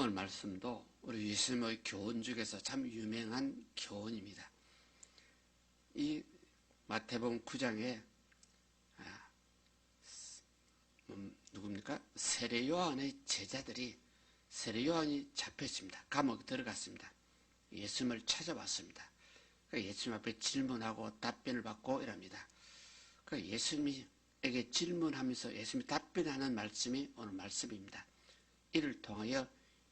오늘 말씀도 우리 예수님의 교훈 중에서 참 유명한 교훈입니다. 이 마태복음 9장에 누굽니까? 세례 요한의 제자들이 세례 요한이 잡혔습니다. 감옥에 들어갔습니다. 예수님을 찾아왔습니다. 예수님 앞에 질문하고 답변을 받고 이랍니다. 예수님에게 질문하면서 예수님이 답변하는 말씀이 오늘 말씀입니다. 이를 통하여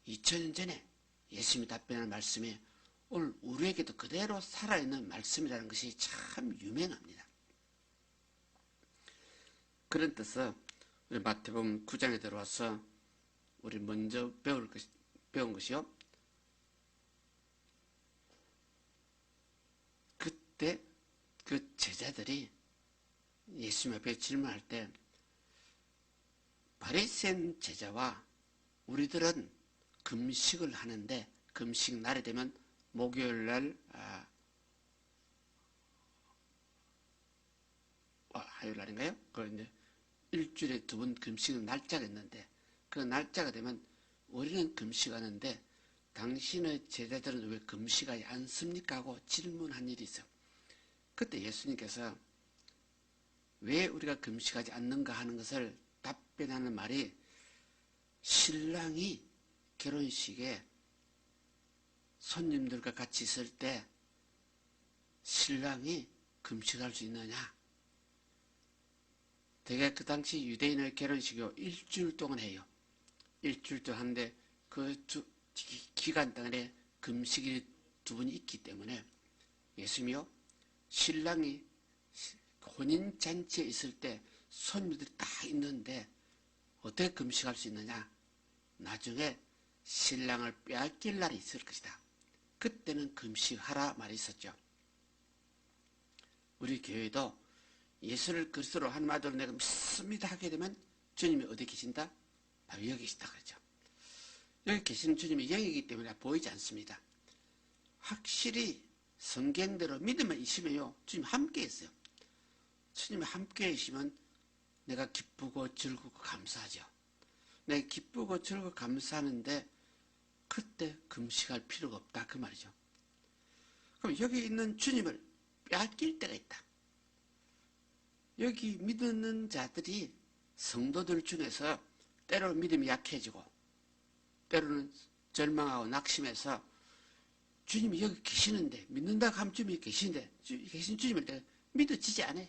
2000년 전에 예수님이 답변하는 말씀이 오늘 우리에게도 그대로 살아있는 말씀이라는 것이 참 유명합니다. 그런 뜻은 우리 마태복음 9장에 들어와서 우리 먼저 배운 것이요. 그때 그 제자들이 예수님 앞에 질문할 때 바리새인 제자와 우리들은 금식을 하는데 금식 날이 되면 목요일날 화요일날인가요? 그걸 이제 일주일에 2번 금식은 날짜가 있는데 그 날짜가 되면 우리는 금식하는데 당신의 제자들은 왜 금식하지 않습니까? 하고 질문한 일이 있어요. 그때 예수님께서 왜 우리가 금식하지 않는가 하는 것을 답변하는 말이 신랑이 결혼식에 손님들과 같이 있을 때 신랑이 금식할 수 있느냐? 되게 그 당시 유대인의 결혼식이 일주일 동안 해요. 일주일 동안 하는데 그 기간 동안에 금식이 2번이 있기 때문에 예수님이요, 신랑이 혼인잔치에 있을 때 손님들이 다 있는데 어떻게 금식할 수 있느냐? 나중에 신랑을 빼앗길 날이 있을 것이다. 그때는 금식하라 말이 있었죠. 우리 교회도 예수를 그리스도로 하나님 아들로 내가 믿습니다 하게 되면 주님이 어디 계신다? 바로 여기 계시다 그러죠. 여기 계시는 주님이 영이기 때문에 보이지 않습니다. 확실히 성경대로 믿음만 있으면요, 주님 함께 있어요. 주님이 함께 계시면 내가 기쁘고 즐겁고 감사하죠. 내가 기쁘고 즐겁고 감사하는데 그때 금식할 필요가 없다 그 말이죠. 그럼 여기 있는 주님을 빼앗길 때가 있다. 여기 믿는 자들이 성도들 중에서 때로는 믿음이 약해지고 때로는 절망하고 낙심해서 주님이 여기 계시는데 믿는다고 하면 주님이 계시는데 계신 주님을 내가 믿어지지 않아요.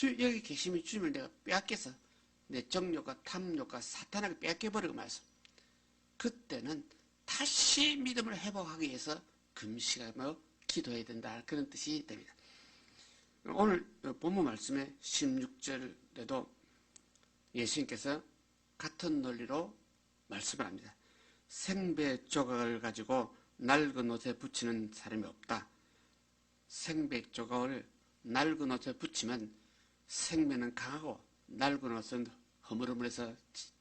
여기 계시면 주님을 내가 빼앗겨서 내 정욕과 탐욕과 사탄에게 빼앗겨버리고 말았어. 그때는 다시 믿음을 회복하기 위해서 금식하며 기도해야 된다 그런 뜻이 됩니다. 오늘 본문 말씀의 16절에도 예수님께서 같은 논리로 말씀을 합니다. 생배 조각을 가지고 낡은 옷에 붙이는 사람이 없다. 생배 조각을 낡은 옷에 붙이면 생매는 강하고 낡은 옷은 허물허물해서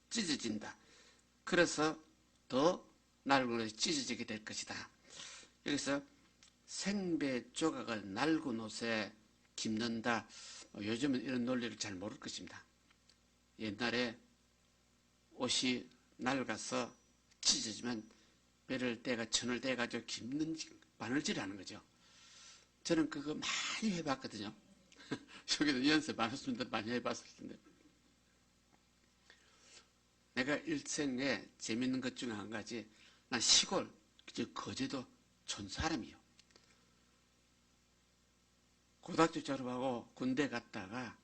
찢어진다. 그래서 더 낡은 옷이 찢어지게 될 것이다. 여기서 생배 조각을 낡은 옷에 깁는다. 요즘은 이런 논리를 잘 모를 것입니다. 옛날에 옷이 낡아서 찢어지면 배를 떼가 천을 떼가지고 깁는 바늘질하는 거죠. 저는 그거 많이 해봤거든요. 여기도 연습 안 했습니다. 많이 해봤을 텐데. 내가 일생에 재밌는 것 중에 한 가지, 난 시골, 거제도 촌 사람이요. 고등학교 졸업하고 군대 갔다가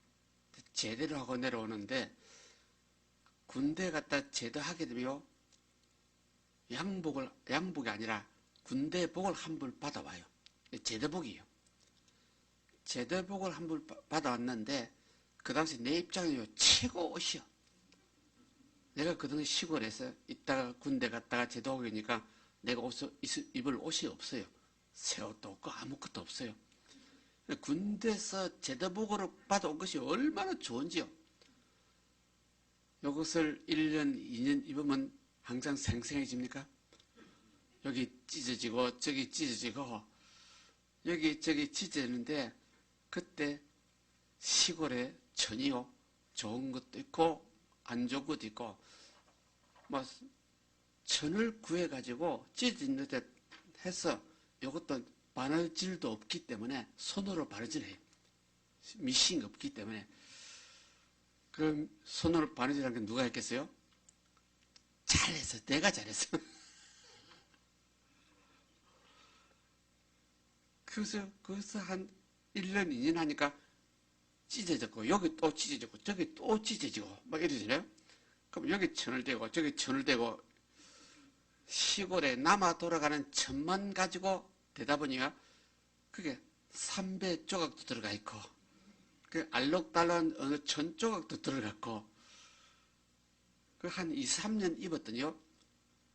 제대를 하고 내려오는데 군대 갔다 제대하게 되면 양복이 아니라 군대복을 한 벌 받아와요. 제대복이에요. 제대복을 한 벌 받아왔는데 그 당시 내 입장이요 최고 옷이요. 내가 그 당시 시골에서 있다가 군대 갔다가 제대하니까 내가 입을 옷이 없어요. 새 옷도 없고 아무것도 없어요. 군대에서 제대복으로 받아온 것이 얼마나 좋은지요. 이것을 1년, 2년 입으면 항상 생생해집니까? 여기 찢어지고 저기 찢어지고 여기 저기 찢어지는데 그때 시골에 천이요. 좋은 것도 있고 안 좋은 것도 있고 뭐 천을 구해가지고 찢어진 듯 해서 이것도 바느질도 없기 때문에 손으로 바느질해요. 미싱이 없기 때문에. 그럼 손으로 바느질한 게 누가 했겠어요? 잘했어. 내가 잘했어. 그래서 한 1년, 2년 하니까 찢어졌고, 여기 또 찢어졌고, 저기 또 찢어지고, 막 이러잖아요? 그럼 여기 천을 대고, 저기 천을 대고, 시골에 남아 돌아가는 천만 가지고 되다 보니까 그게 3배 조각도 들어가 있고, 그 알록달록한 어느 천 조각도 들어갔고, 그 한 2, 3년 입었더니요,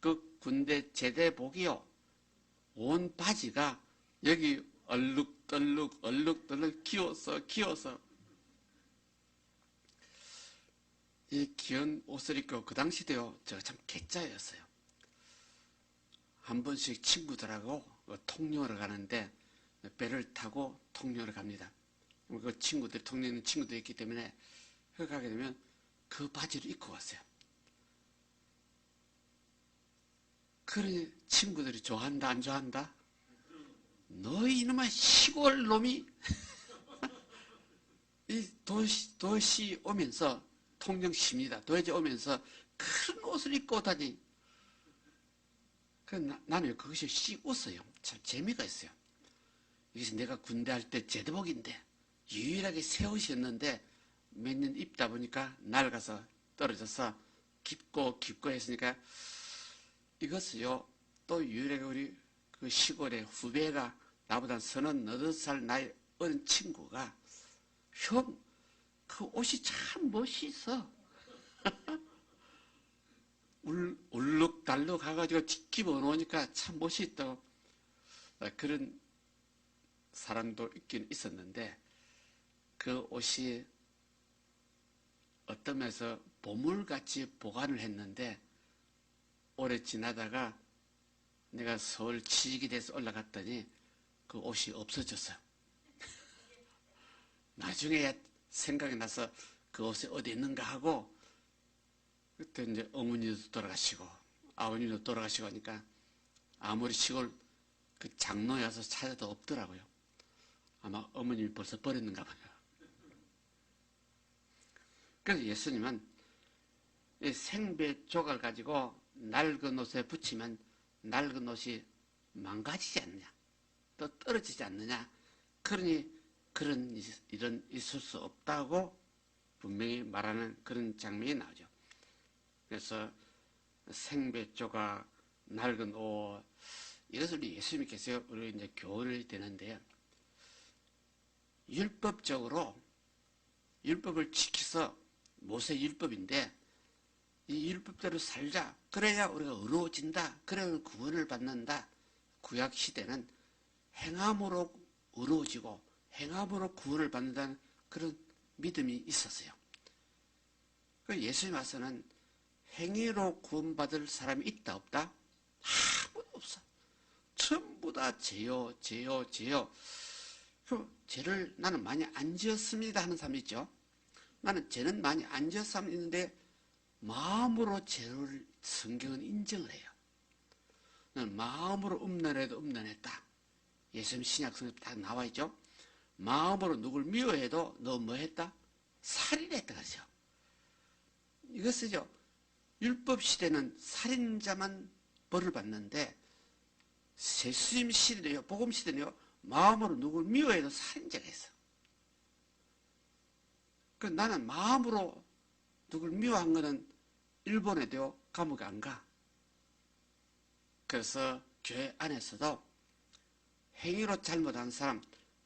그 군대 제대복이요, 온 바지가 여기 얼룩덜룩 기어서 이 귀한 옷을 입고 그 당시 때요, 제가 참 개짜였어요. 한 번씩 친구들하고 통영을 가는데 배를 타고 통영을 갑니다. 그 친구들, 통영에 있는 친구들이 있기 때문에 거기 가게 되면 그 바지를 입고 갔어요. 그러니 친구들이 좋아한다, 안 좋아한다? 너희 이놈의 시골 놈이 이 도시 오면서 통영시입니다. 도시에 오면서 큰 옷을 입고 오다니. 나는 그것이 씩 웃어요. 참 재미가 있어요. 이것이 내가 군대 할 때 제대복인데 유일하게 새 옷이었는데 몇 년 입다 보니까 낡아서 떨어져서 깊고 했으니까 이것을요, 또 유일하게 우리 그 시골의 후배가 나보다 38살 나이 어린 친구가 형, 그 옷이 참 멋있어. 울룩달룩 가가지고 집어넣으니까 참 멋있다고. 그런 사람도 있긴 있었는데, 그 옷이 어떤 면에서 보물같이 보관을 했는데, 오래 지나다가 내가 서울 취직이 돼서 올라갔더니 그 옷이 없어졌어요. 나중에 생각이 나서 그 옷이 어디 있는가 하고, 그때 이제 어머니도 돌아가시고 아버님도 돌아가시고 하니까 아무리 시골 그 장로에 와서 찾아도 없더라고요. 아마 어머님이 벌써 버렸는가 봐요. 그래서 예수님은 이 생배 조각을 가지고 낡은 옷에 붙이면 낡은 옷이 망가지지 않느냐, 또 떨어지지 않느냐, 그러니 그런 일은 있을 수 없다고 분명히 말하는 그런 장면이 나오죠. 그래서 생배 조각, 낡은 옷, 이것을 예수님께서 우리 이제 교훈을 드는데요. 율법적으로 율법을 지켜서 모세 율법인데 이 율법대로 살자. 그래야 우리가 의로워진다. 그래야 구원을 받는다. 구약 시대는 행함으로 의로워지고 행함으로 구원을 받는다는 그런 믿음이 있었어요. 예수님 와서는 행위로 구원받을 사람이 있다 없다? 아무도 없어. 전부 다 죄요. 죄를 나는 많이 안 지었습니다 하는 사람이 있죠. 나는 죄는 많이 안 지었으면 있는데 마음으로 죄를 성경은 인정을 해요. 나는 마음으로 음란해도 음란했다. 예수님 신약성에 딱 나와 있죠. 마음으로 누굴 미워해도 너 뭐 했다? 살인했다 그러죠. 이것이죠. 율법 시대는 살인자만 벌을 받는데 예수님 시대는요, 복음 시대는요, 마음으로 누굴 미워해도 살인자가 있어. 그 나는 마음으로 누굴 미워한 거는 일본에도 감옥에 안 가. 그래서 교회 안에서도 행위로 잘못한 사람,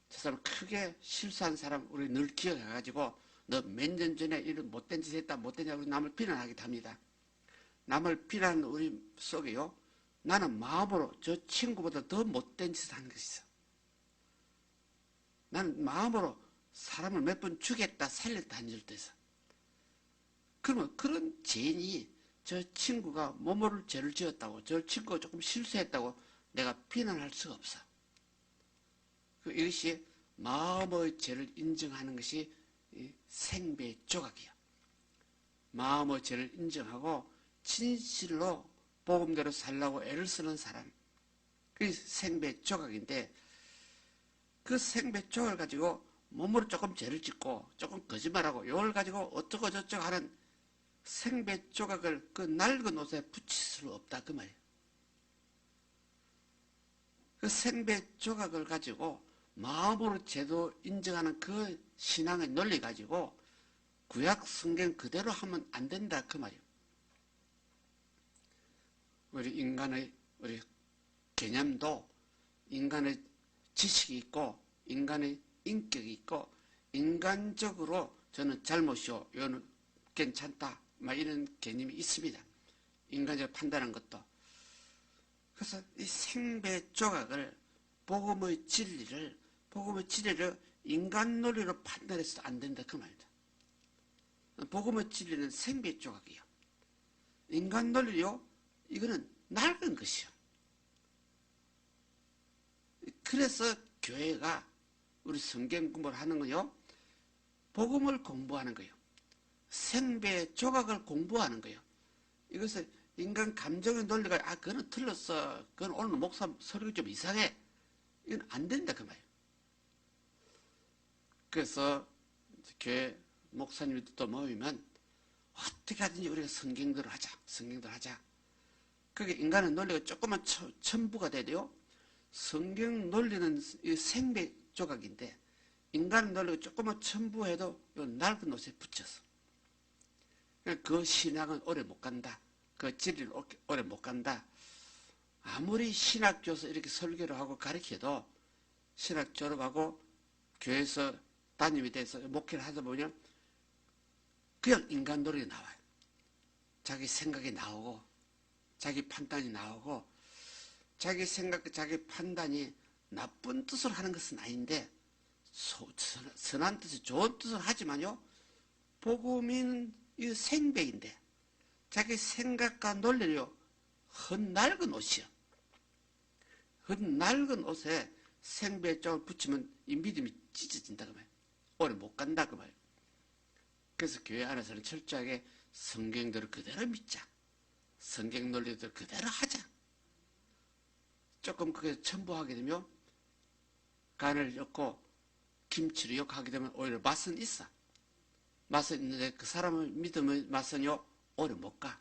저 사람 크게 실수한 사람 우리 늘 기억해가지고 너 몇 년 전에 이런 못된 짓 했다, 못된 짓 우리 남을 비난하기도 합니다. 남을 비난하는 우리 속에요, 나는 마음으로 저 친구보다 더 못된 짓을 하는 것이 있어. 나는 마음으로 사람을 몇 번 죽였다, 살렸다 한 일도 있어. 그러면 그런 죄인이 저 친구가 모모를 죄를 지었다고, 저 친구가 조금 실수했다고 내가 비난할 수가 없어. 이것이 마음의 죄를 인정하는 것이 생배 조각이야. 마음의 죄를 인정하고 진실로 복음대로 살라고 애를 쓰는 사람, 그게 생배 조각인데, 그 생배 조각을 가지고 몸으로 조금 죄를 짓고 조금 거짓말하고 이걸 가지고 어쩌고 저쩌고 하는 생배 조각을 그 낡은 옷에 붙일 수 없다 그 말이에요. 그 생배 조각을 가지고 마음으로 죄도 인정하는 그 신앙의 논리 가지고 구약 성경 그대로 하면 안 된다 그 말이에요. 우리 인간의 우리 개념도 인간의 지식이 있고 인간의 인격이 있고 인간적으로 저는 잘못이요, 이거는 괜찮다, 막 이런 개념이 있습니다. 인간적으로 판단하는 것도. 그래서 이 생배 조각을 복음의 진리를 인간 논리로 판단해서도 안 된다 그 말이다. 복음의 진리는 생배 조각이요. 인간 논리요, 이거는 낡은 것이요. 그래서 교회가 우리 성경 공부를 하는 거요, 복음을 공부하는 거요, 생배 조각을 공부하는 거요. 이것을 인간 감정의 논리가 그거는 틀렸어, 그건 오늘 목사 설교 좀 이상해, 이건 안 된다 그 말이에요. 그래서 교회 목사님들도 모이면 어떻게 하든지 우리가 성경대로 하자. 그게 인간의 논리가 조금만 첨부가 돼도요, 성경 논리는 생배 조각인데 인간의 논리가 조금만 첨부해도 낡은 옷에 붙여서 그 신앙은 오래 못 간다. 그 진리는 오래 못 간다. 아무리 신학 교수 이렇게 설교를 하고 가르쳐도 신학 졸업하고 교회에서 담임이 돼서 목회를 하다 보면 그냥 인간 논리가 나와요. 자기 생각이 나오고 자기 판단이 나오고, 자기 생각, 자기 판단이 나쁜 뜻을 하는 것은 아닌데 선한 뜻이 좋은 뜻을 하지만요, 복음은 이 생배인데 자기 생각과 논리를요, 헛낡은 옷이요, 헛낡은 옷에 생배 쪽을 붙이면 이 믿음이 찢어진다 그 말이에요. 오래 못 간다 그 말이에요. 그래서 교회 안에서는 철저하게 성경대로 그대로 믿자, 성경 논리대로 그대로 하자. 조금 그게 첨부하게 되면 간을 넣고 김치를 욕하게 되면 오히려 맛은 있어. 맛은 있는데 그 사람의 믿음의 맛은요, 오래 못 가.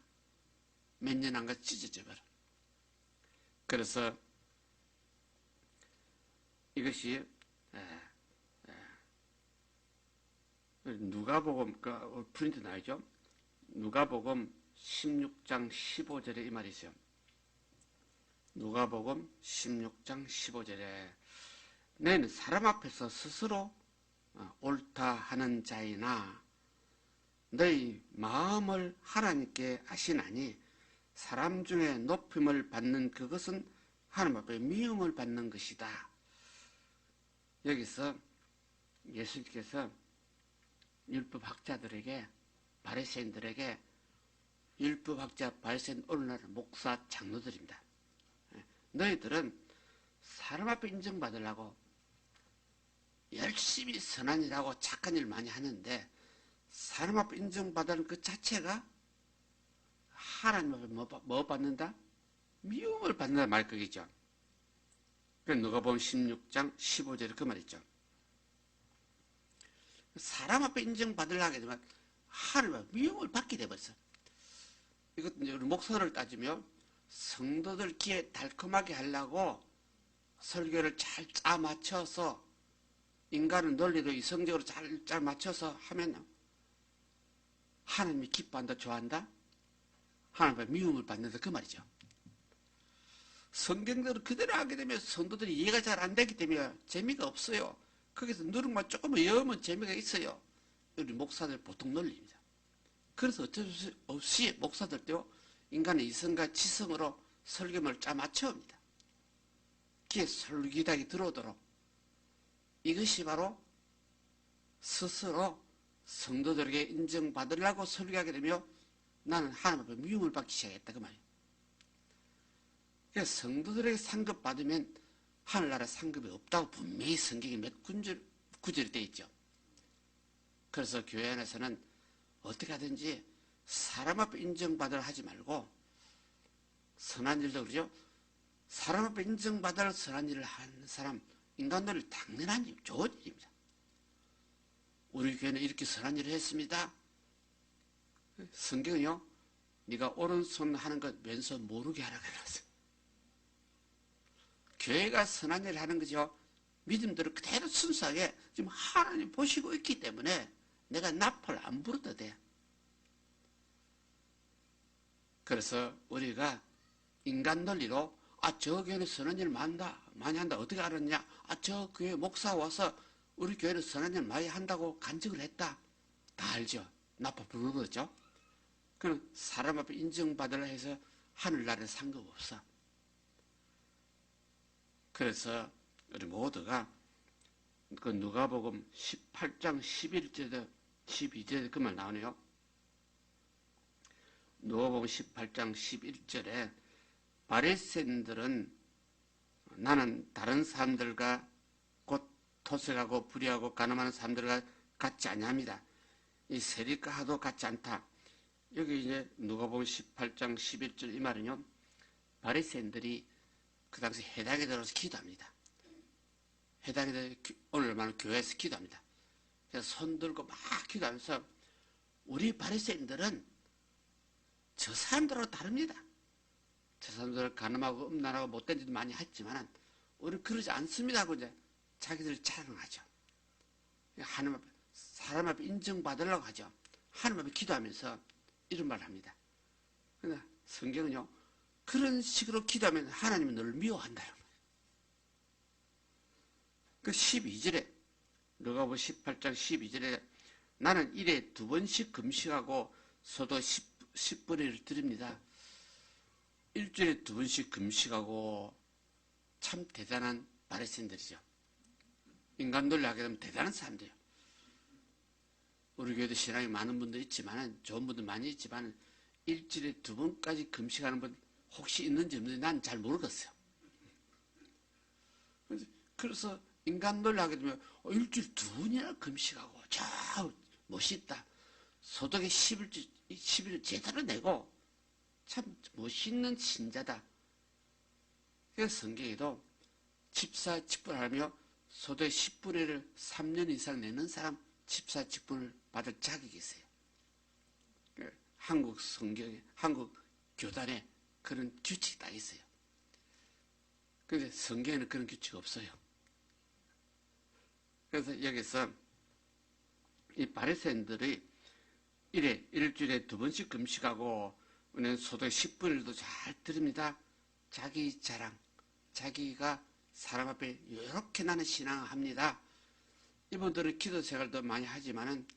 몇 년 안 가 찢어져 버려. 그래서 이것이 누가복음, 프린트 나오죠? 누가복음 16장 15절에 이 말이 있어요. 누가복음 16장 15절에 너희는 사람 앞에서 스스로 옳다 하는 자이나 너희 마음을 하나님께 아시나니 사람 중에 높임을 받는 그것은 하나님 앞에 미움을 받는 것이다. 여기서 예수님께서 율법학자들에게, 바리새인들에게, 율법학자 바리새인 오늘날 목사 장로들입니다. 너희들은 사람 앞에 인정받으려고 열심히 선한 일하고 착한 일 많이 하는데 사람 앞에 인정받는 그 자체가 하나님 앞에 뭐 받는다? 미움을 받는다 말 거겠죠. 그래서 누가복음 16장 15절에 그 말이죠. 사람 앞에 인정받으려고 하게 되면 하나님 앞에 미움을 받게 돼버렸어. 이것 우리 목사를 따지면 성도들 귀에 달콤하게 하려고 설교를 잘 짜 맞춰서 인간의 논리도 이성적으로 잘 짜 맞춰서 하면 하나님이 기뻐한다, 좋아한다? 하나님 앞에 미움을 받는다 그 말이죠. 성경대로 그대로 하게 되면 성도들이 이해가 잘 안 되기 때문에 재미가 없어요. 거기서 누룩만 조금만 여으면 재미가 있어요. 우리 목사들 보통 논리입니다. 그래서 어쩔 수 없이 목사들도 인간의 이성과 지성으로 설교를 짜 맞춰옵니다. 귀에 솔깃하게 들어오도록. 이것이 바로 스스로 성도들에게 인정받으려고 설교하게 되며 나는 하나님 앞에 미움을 받기 시작했다 그 말이에요. 그래서 성도들에게 상급 받으면 하늘나라 상급이 없다고 분명히 성경에 몇 구절이 되어 있죠. 그래서 교회 안에서는 어떻게 하든지 사람 앞에 인정받으려 하지 말고 선한 일도 그러죠. 사람 앞에 인정받을 선한 일을 하는 사람, 인간들은 당연한 일, 좋은 일입니다. 우리 교회는 이렇게 선한 일을 했습니다. 성경은요, 네가 오른손 하는 것 왼손 모르게 하라고 해놨어요. 교회가 선한 일을 하는 거죠. 믿음대로 그대로 순수하게 지금 하나님 보시고 있기 때문에 내가 나팔 안 불어도 돼. 그래서 우리가 인간 논리로 저 교회는 선한 일 많이 한다. 어떻게 알았냐? 저 교회 목사 와서 우리 교회는 선한 일 많이 한다고 간증을 했다. 다 알죠. 나팔 부르죠. 그럼 사람 앞에 인정받으려 해서 하늘나라에 상관없어. 그래서 우리 모두가 그 누가복음 18장 11절에 12절에 그 말 나오네요. 누가복음 18장 11절에 바리새인들은 나는 다른 사람들과 곧 토색하고 불의하고 가늠하는 사람들과 같지 아니합니다. 이 세리과 하도 같지 않다. 여기 이제 누가복음 18장 11절 이 말은요. 바리새인들이 그 당시 회당에 들어서 기도합니다. 회당에 들어서 오늘 말하는 교회에서 기도합니다. 그래서 손 들고 막 기도하면서 우리 바리새인들은 저 사람들하고 다릅니다. 저 사람들은 가늠하고 음란하고 못된 짓도 많이 했지만 우리는 그러지 않습니다 하고 이제 자기들 자랑하죠. 하나님 앞에, 사람 앞에 인정받으려고 하죠. 하나님 앞에 기도하면서 이런 말을 합니다. 그러나 성경은요, 그런 식으로 기도하면 하나님은 너를 미워한다. 그 12절에, 누가복음 18장 12절에 나는 일에 2번씩 금식하고 소도 10분의 1을 드립니다. 일주일에 2번씩 금식하고 참 대단한 바리새인들이죠. 인간 논리하게 되면 대단한 사람들이에요. 우리 교회도 신앙이 많은 분도 있지만, 좋은 분도 많이 있지만, 일주일에 2번까지 금식하는 분 혹시 있는지 없는지 난 잘 모르겠어요. 그래서 인간 논리하게 되면 일주일 2번이나 금식하고 참 멋있다. 소득의 10일 제대로 내고 참 멋있는 신자다. 그래서 성경에도 집사 직분하며 소득의 10분의 1을 3년 이상 내는 사람 집사 직분을 받을 자격이 있어요. 한국 성경에, 한국 교단에 그런 규칙이 딱 있어요. 그런데 성경에는 그런 규칙이 없어요. 그래서 여기서 이 바리새인들이 일주일에 2번씩 금식하고 소득의 10분의 1도 잘 드립니다. 자기 자랑, 자기가 사람 앞에 이렇게 나는 신앙을 합니다. 이분들은 기도 생활도 많이 하지만은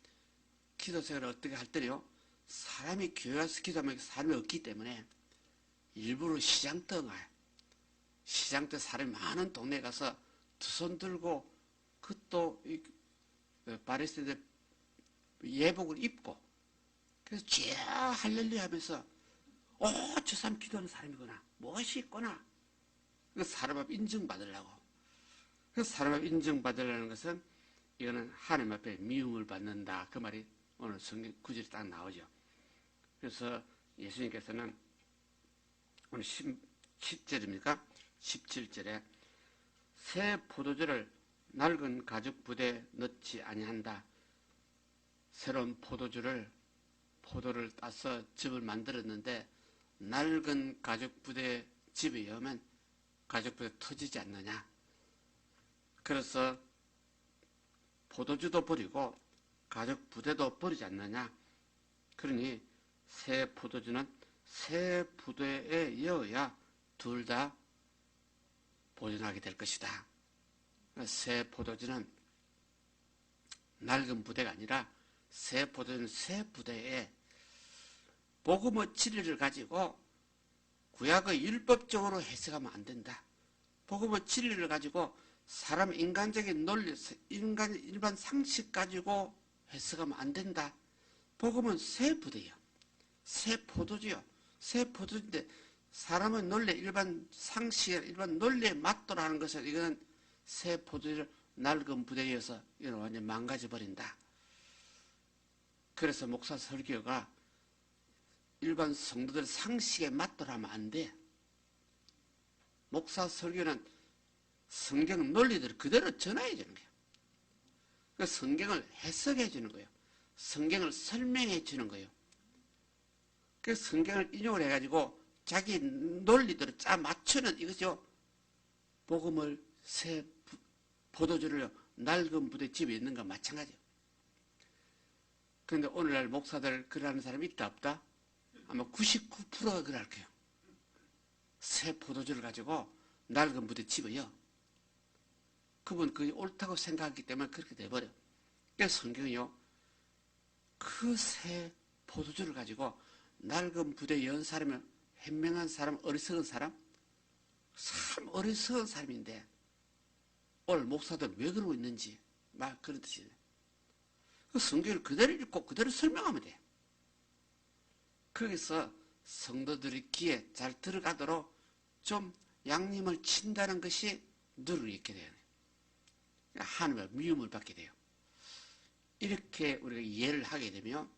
기도 생활을 어떻게 할 때요? 사람이 교회 와서 기도하면 사람이 없기 때문에 일부러 시장터 가요. 시장터 사람이 많은 동네에 가서 2손 들고 그것도 바리새인들 예복을 입고 그래서 쥐야 할렐루야 하면서 저 사람 기도하는 사람이구나. 무엇이 있구나. 사람 앞에 인정받으려고. 그래서 사람 앞에 인정받으려는 것은 이거는 하나님 앞에 미움을 받는다. 그 말이 오늘 성경 구절에 딱 나오죠. 그래서 예수님께서는 오늘 10절입니까? 17절에 새 포도주를 낡은 가죽 부대에 넣지 아니한다. 새로운 포도를 따서 즙을 만들었는데 낡은 가죽 부대에 즙이 오면 가죽 부대 터지지 않느냐. 그래서 포도주도 버리고 가죽 부대도 버리지 않느냐. 그러니 새 포도주는 새 부대에 이어야 둘 다 보존하게 될 것이다. 새 포도주는 낡은 부대가 아니라 새 포도주는 새 부대에 복음의 진리를 가지고 구약의 율법적으로 해석하면 안 된다. 복음의 진리를 가지고 사람 인간적인 논리, 일반 상식 가지고 해석하면 안 된다. 복음은 새 부대요. 새 포도주요. 새 포도주인데 사람의 논리, 일반 상식, 일반 논리에 맞도록 하는 것은 이거는 새 포도주를 낡은 부대여서 이건 완전 망가져버린다. 그래서 목사 설교가 일반 성도들 상식에 맞도록 하면 안 돼. 목사 설교는 성경 논리들을 그대로 전하해 주는 거예요. 그 성경을 해석해 주는 거예요. 성경을 설명해 주는 거예요. 그 성경을 인용을 해가지고 자기 논리대로 짜 맞추는 이거죠. 복음을 새 포도주를 낡은 부대집에 있는 건 마찬가지예요. 그런데 오늘날 목사들 그러는 사람이 있다 없다? 아마 99%가 그럴 거예요. 새 포도주를 가지고 낡은 부대집어요. 그분 그게 옳다고 생각하기 때문에 그렇게 돼버려. 그래서 성경이요. 그 새 포도주를 가지고 낡은 부대에 연 사람은 현명한 사람, 어리석은 사람? 참 어리석은 사람인데 오늘 목사들 왜 그러고 있는지 막 그런 뜻이에요. 그 성경을 그대로 읽고 그대로 설명하면 돼. 거기서 성도들이 귀에 잘 들어가도록 좀 양념을 친다는 것이 늘 있게 돼요. 하나님의 미움을 받게 돼요. 이렇게 우리가 이해를 하게 되면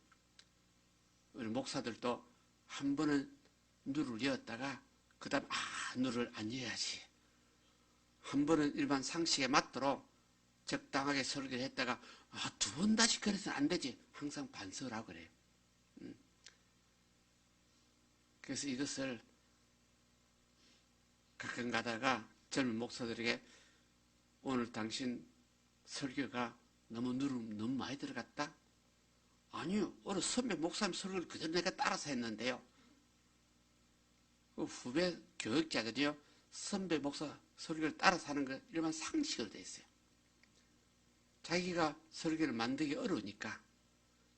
우리 목사들도 한 번은 누를 이었다가 그 다음 누를 안 이어야지. 한 번은 일반 상식에 맞도록 적당하게 설교를 했다가 두 번 다시 그래서는 안 되지. 항상 반성을 하고 그래요. 그래서 이것을 가끔 가다가 젊은 목사들에게 오늘 당신 설교가 너무 많이 들어갔다? 아니요. 오늘 선배 목사님 설교를 그대로 내가 따라서 했는데요. 그 후배 교육자들이요. 선배 목사 설교를 따라서 하는 거 일반 상식으로 되어 있어요. 자기가 설교를 만들기 어려우니까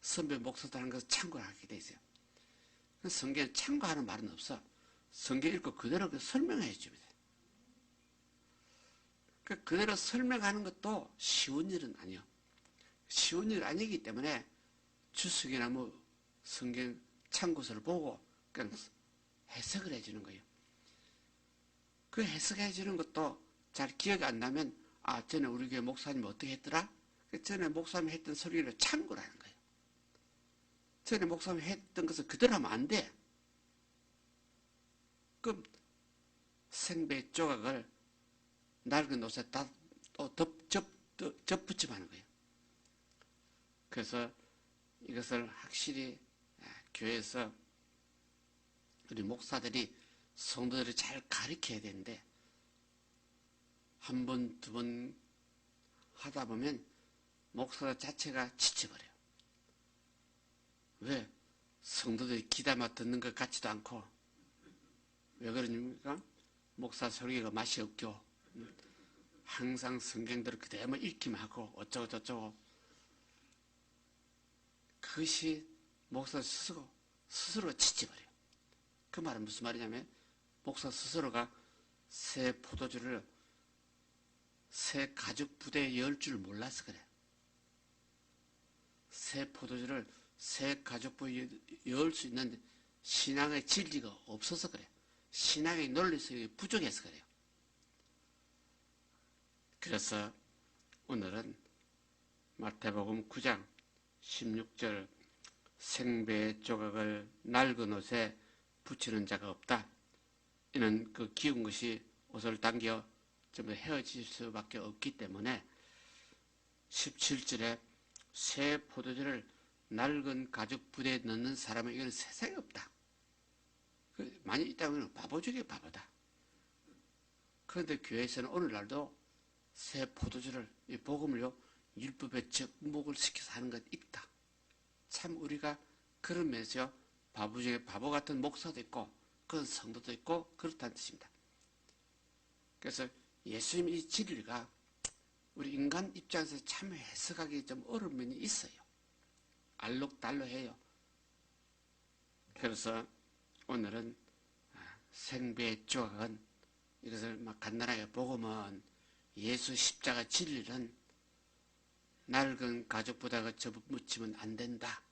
선배 목사들 하는 것을 참고를 하게 되어 있어요. 성경에 참고하는 말은 없어. 성경 읽고 그대로 설명해 주면 돼. 그대로 설명하는 것도 쉬운 일은 아니요. 쉬운 일 아니기 때문에 주석이나 뭐 성경 참고서를 보고 그냥 해석을 해주는 거예요. 그 해석해 주는 것도 잘 기억이 안 나면 전에 우리 교회 목사님이 어떻게 했더라? 전에 목사님이 했던 설교를 참고를 하는 거예요. 전에 목사님이 했던 것을 그대로 하면 안 돼. 그럼 생배 조각을 낡은 옷에 다 접붙임하는 거예요. 그래서 이것을 확실히 교회에서 우리 목사들이 성도들을 잘 가르쳐야 되는데 한 번, 두 번 하다 보면 목사 자체가 지쳐버려요. 왜? 성도들이 귀담아 듣는 것 같지도 않고 왜 그러니까 목사 설교가 맛이 없고 항상 성경대로 그대로 읽기만 하고 어쩌고 저쩌고 그것이 목사 스스로 지쳐버려요. 그 말은 무슨 말이냐면 목사 스스로가 새 포도주를 새 가죽 부대에 열 줄 몰라서 그래. 새 포도주를 새 가죽 부대에 열 수 있는 신앙의 진리가 없어서 그래. 신앙의 논리성이 부족해서 그래요. 그래서 오늘은 마태복음 9장 16절 생배의 조각을 낡은 옷에 붙이는 자가 없다. 이는 그 기운 것이 옷을 당겨 전부 헤어질 수밖에 없기 때문에 17절에 새 포도주를 낡은 가죽 부대에 넣는 사람은 이건 세상에 없다. 만약 있다면 바보 중에 바보다. 그런데 교회에서는 오늘날도 새 포도주를 이 복음을요 율법에 접목을 시켜서 하는 것 있다. 참 우리가 그런 면에서 바보 중에 바보 같은 목사도 있고 그런 성도도 있고 그렇다는 뜻입니다. 그래서 예수님 이 진리가 우리 인간 입장에서 참 해석하기 좀 어려운 면이 있어요. 알록달록해요. 그래서 오늘은 생배의 조각은 이것을 막 간단하게 보고만 예수 십자가 진리는 낡은 가죽보다가 접붙이면 안 된다.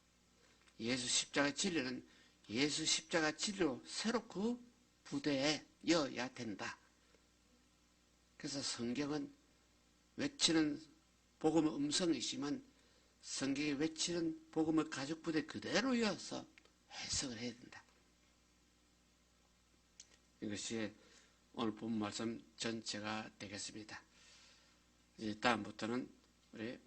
예수 십자가 진리는 예수 십자가 진리로 새로 그 부대에 이어야 된다. 그래서 성경은 외치는 복음의 음성이지만 성경이 외치는 복음의 가죽 부대 그대로 이어서 해석을 해야 된다. 이것이 오늘 본 말씀 전체가 되겠습니다. 이제 다음부터는 우리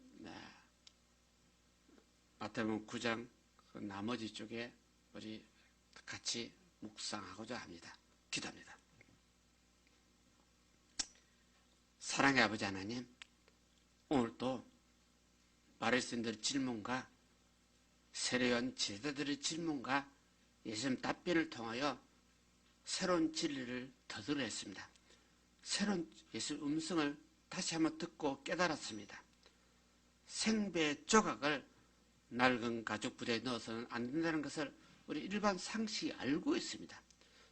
마태복음 9장 그 나머지 쪽에 우리 같이 묵상하고자 합니다. 기도합니다. 사랑의 아버지 하나님, 오늘도 바리새인들의 질문과 세례요한 제자들의 질문과 예수님 답변을 통하여 새로운 진리를 더들어냈습니다. 새로운 예수 음성을 다시 한번 듣고 깨달았습니다. 생배 조각을 낡은 가죽 부대에 넣어서는 안 된다는 것을 우리 일반 상식이 알고 있습니다.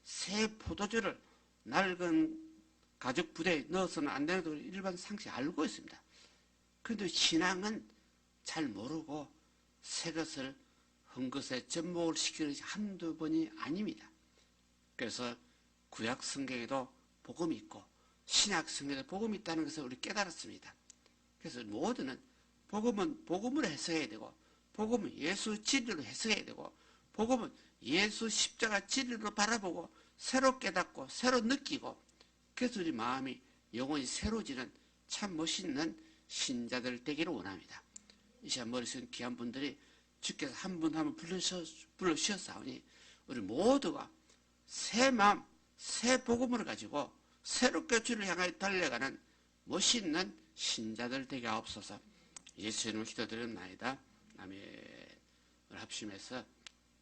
새 포도주를 낡은 가죽 부대에 넣어서는 안 되는 걸 일반 상식이 알고 있습니다. 그런데 신앙은 잘 모르고 새 것을 한 것에 접목을 시키는 것이 한두 번이 아닙니다. 그래서 구약 성경에도 복음이 있고 신약 성경에도 복음이 있다는 것을 우리 깨달았습니다. 그래서 모두는 복음은 복음으로 해석해야 되고, 복음은 예수 진리로 해석해야 되고, 복음은 예수 십자가 진리로 바라보고 새로 깨닫고 새로 느끼고, 그래서 우리 마음이 영혼이 새로워지는 참 멋있는 신자들 되기를 원합니다. 이 시간 머리쓴 귀한 분들이 주께서 한 분 한 분 불러주셨사오니 우리 모두가 새 마음, 새 복음을 가지고 새롭게 주를 향하여 달려가는 멋있는 신자들 되게 하옵소서. 예수 이름으로 기도드립나이다. 아멘. 오늘 합심해서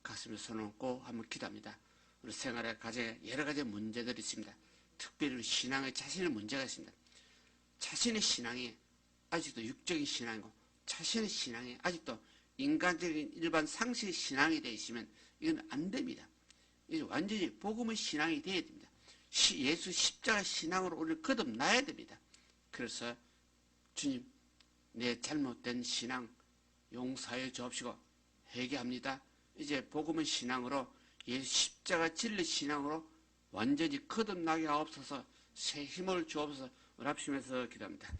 가슴에 손을 얹고 한번 기도합니다. 우리 생활의 가정에 여러 가지 문제들이 있습니다. 특별히 우리 신앙의 자신의 문제가 있습니다. 자신의 신앙이 아직도 육적인 신앙이고 자신의 신앙이 아직도 인간적인 일반 상식의 신앙이 되어 있으면 이건 안 됩니다. 이제 완전히 복음의 신앙이 되어야 됩니다. 예수 십자가 신앙으로 우리를 거듭나야 됩니다. 그래서 주님, 내 잘못된 신앙 용서해 주옵시고 회개합니다. 이제 복음의 신앙으로 예수 십자가 진리 신앙으로 완전히 거듭나게 하옵소서. 새 힘을 주옵소서. 합심해서 기도합니다.